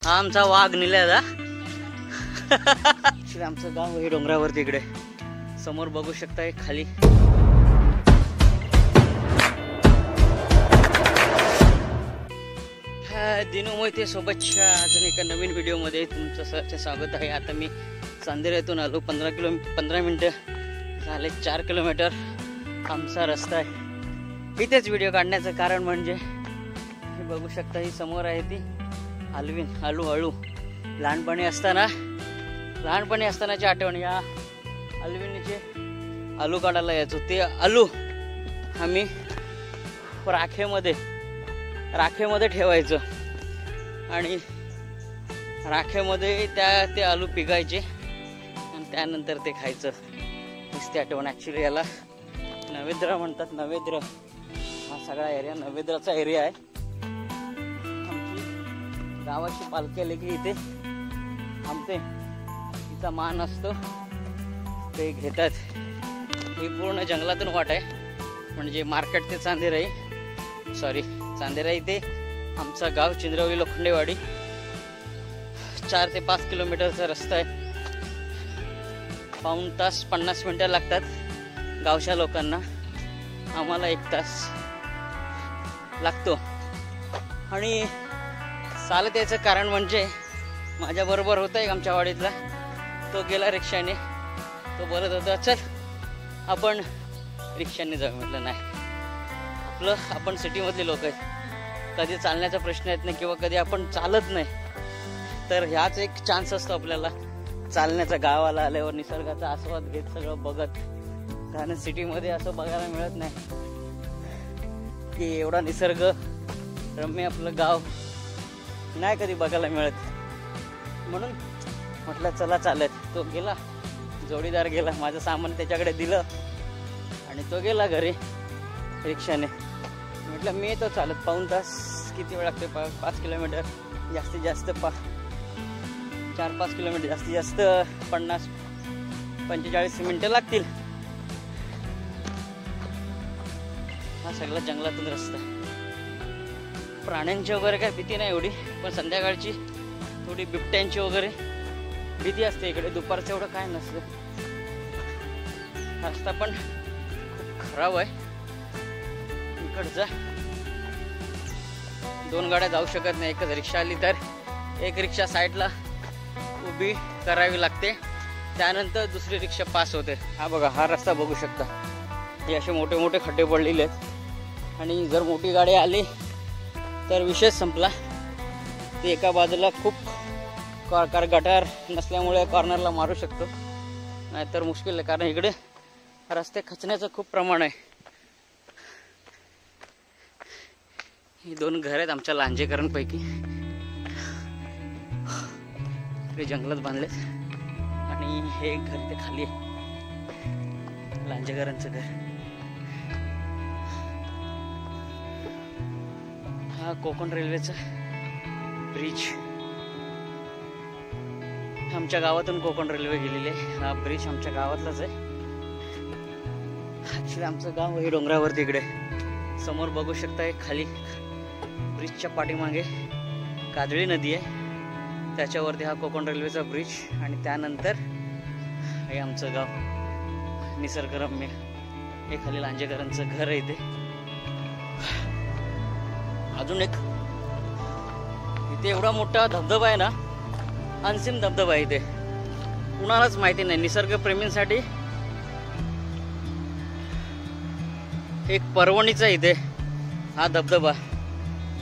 हा आमचा वाघ निलेला. आमचं गाव हे डोंगरावरती इकडे समोर बघू शकताय खाली. दिनू मोहिते सोबतच्या अजून एका नवीन व्हिडिओमध्ये तुमचं सर्च स्वागत आहे. आता मी चांदेऱ्यातून आलो. 15 मिनटं झाले. 4 किलोमीटर आमचा रस्ता आहे. इथेच व्हिडिओ काढण्याचं कारण म्हणजे हे बघू शकता, ही समोर आहे ती आलवीन आलू. लहानपणी असतानाची आठवण. या आलविनीचे आलू काढायला यायचो. ते आलू आम्ही राखेमध्ये ठेवायचं आणि राखेमध्ये ते आलू पिकायचे आणि त्यानंतर ते खायचं. नुसती आठवण. ॲक्च्युली याला नवेद्र म्हणतात. नवेद्र हा सगळा एरिया नवेद्राचा एरिया आहे. आमची गावाची पालखी आली की इथे थांबते. तिचा मान असतो, ते घेतात. ही पूर्ण जंगलातून वाट आहे. म्हणजे मार्केट ते चांदेरा इथे आमचा गाव चिंद्रवली लोखंडेवाडी. 4 ते 5 किलोमीटरचा रस्ता आहे. पाऊण तास 50 मिनटं लागतात गावच्या लोकांना. आम्हाला 1 तास लागतो. आणि चालत यायचं कारण म्हणजे माझ्याबरोबर होता एक आमच्या वाडीतला. तो गेला रिक्षाने. तो बोलत होता चल आपण रिक्षाने जाऊ. म्हटलं नाही, आपण सिटीमधले लोक आहेत. कधी चालण्याचा प्रश्न येत नाही किंवा कधी आपण चालत नाही. तर ह्याच एक चान्स असतो आपल्याला चालण्याचा. गावाला आल्यावर निसर्गाचा आस्वाद घेत सगळं बघत. कारण सिटीमध्ये असं बघायला मिळत नाही की एवढा निसर्ग रम्य आपलं गाव नाही कधी बघायला मिळत. म्हणून म्हटलं चला चालत. तो गेला, जोडीदार गेला. माझं सामान त्याच्याकडे दिलं आणि तो गेला घरी रिक्षाने. म्हटलं मी येतो चालत. पाऊण तास किती वेळ लागते? 5 किलोमीटर जास्तीत जास्त 4-5 किलोमीटर जास्तीत जास्त 50-45 मिनटं लागतील. हा सगळा जंगलातून रस्ता. प्राण्यांची वगैरे काय भीती नाही एवढी, पण संध्याकाळची थोडी बिबट्यांची वगैरे भीती असते इकडे. दुपारचं एवढं काय नसतं. रस्ता पण खूप खराब आहे इकडचा. 2 गाड्या जाऊ शकत नाही. एकच रिक्षा आली तर एक रिक्षा साईडला उभी करावी लागते, त्यानंतर दुसरी रिक्षा पास होते. हा बघा, हा रस्ता बघू शकता. हे असे मोठे मोठे खड्डे पडलेले आहेत. आणि जर मोठी गाडी आली तर विषय संपला. ते एका बाजूला खूप गटार नसल्यामुळे कॉर्नरला मारू शकतो, नाहीतर मुश्किल आहे. कारण इकडे रस्ते खचण्याचं खूप प्रमाण आहे. ही 2 घर आहेत आमच्या लांजेकरांपैकी. इकडे जंगलात बांधलेत आणि हे एक घर ते खाली आहे, लांजेकरांचं घर. हा कोकण रेल्वेचा ब्रिज. आमच्या गावातून कोकण रेल्वे गेलेली आहे. हा ब्रिज आमच्या गावातलाच आहे. ॲक्च्युली आमचं गाव हे डोंगरावरती इकडे समोर बघू शकताय. खाली ब्रिजच्या पाठीमागे काजळी नदी आहे, त्याच्यावरती हा कोकण रेल्वेचा ब्रिज. आणि त्यानंतर हे आमचं गाव निसर्गरम्य. हे खाली लांजेकरांचं घर आहे. इथे अजून एक इथे एवढा मोठा धबधबा आहे ना, अनसीम धबधबा आहे. इथे कुणालाच माहिती नाही. निसर्गप्रेमींसाठी एक पर्वणीचा इथे हा धबधबा.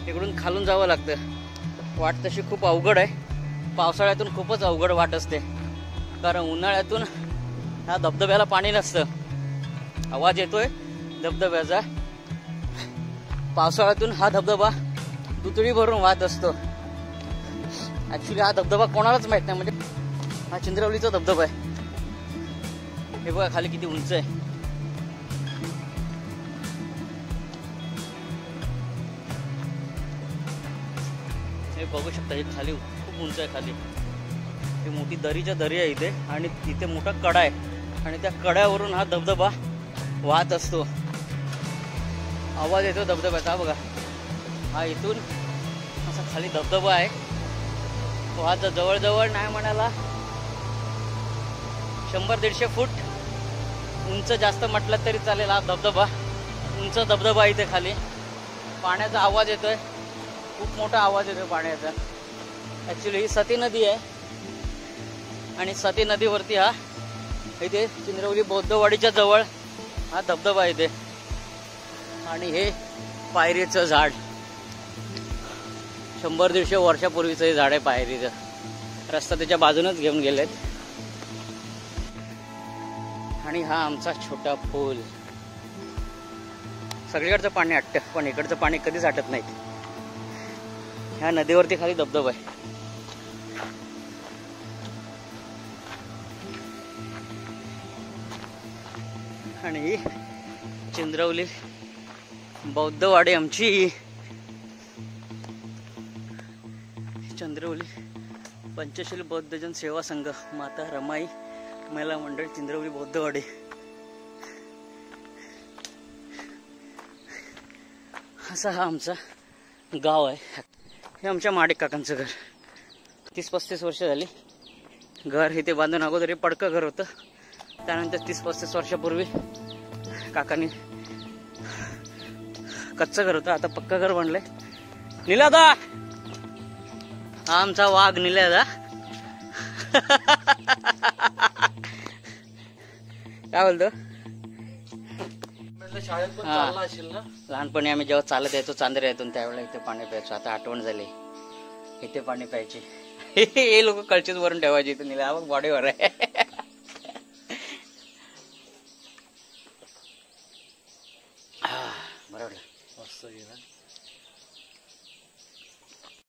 इकडून खालून जावं लागतं. वाट तशी खूप अवघड आहे. पावसाळ्यातून खूपच अवघड वाट असते, कारण उन्हाळ्यातून ह्या धबधब्याला पाणी नसतं. आवाज येतोय धबधब्याचा. पावसाळ्यातून हा धबधबा दुतडी भरून वाहत असतो. ऍक्च्युली हा धबधबा कोणालाच माहित नाही. म्हणजे हा चिंद्रवलीचा धबधबा आहे. हे बघा खाली किती उंच आहे. हे बघू शकता. हे खाली खूप उंच आहे. खाली हे मोठी दरीच्या दरी आहे इथे, आणि तिथे मोठा कडा आहे, आणि त्या कड्यावरून हा धबधबा वाहत असतो. आवाज येतो धबधब्याचा. बघा, हा इथून असा खाली धबधबा आहे वाहत जवळजवळ नाही म्हणाला 100-150 फूट उंच, जास्त म्हटलं तरी चालेल. हा धबधबा, उंच धबधबा इथे खाली. पाण्याचा आवाज येतोय, खूप मोठा आवाज येतोय पाण्याचा. ॲक्च्युली ही सती नदी आहे आणि सती नदीवरती हा इथे चिंद्रवली बौद्धवाडीच्या जवळ हा धबधबा इथे. आणि हे पायरीचं झाड, 100-150 वर्षापूर्वीचं हे झाड आहे पायरीचं. रस्ता त्याच्या बाजूनच घेऊन गेलेत. आणि हा आमचा छोटा पूल. सगळीकडचं पाणी आटतं, पण इकडचं पाणी कधीच आटत नाही. ह्या नदीवरती खाली धबधबा आहे. आणि ही चिंद्रवली बौद्धवाडी आमची. चंद्रवली पंचशील बौद्धजन सेवा संघ, माता रमाई महिला मंडळ, चिंद्रवली बौद्धवाडी. असा हा आमचा गाव आहे. हे आमच्या माडिक काकांचं घर. 30-35 वर्ष झाली घर इथे बांधून. अगोदर पडकं घर होतं, त्यानंतर 30-35 वर्षापूर्वी काकांनी कच्चं घर होतं, आता पक्का घर बांधलंय. निलादा, हा आमचा वाघ निलादा. काय बोलतो? शाळेत पण चालला असेल ना. लहानपणी आम्ही जेव्हा चालत यायचो चांदर यायचो त्यावेळेला इथे पाणी प्यायचो. आता आठवण झाली, इथे पाणी प्यायचे. हे लोक कळचीच वरून ठेवायचे इथे. निला बॉडीवर आहे.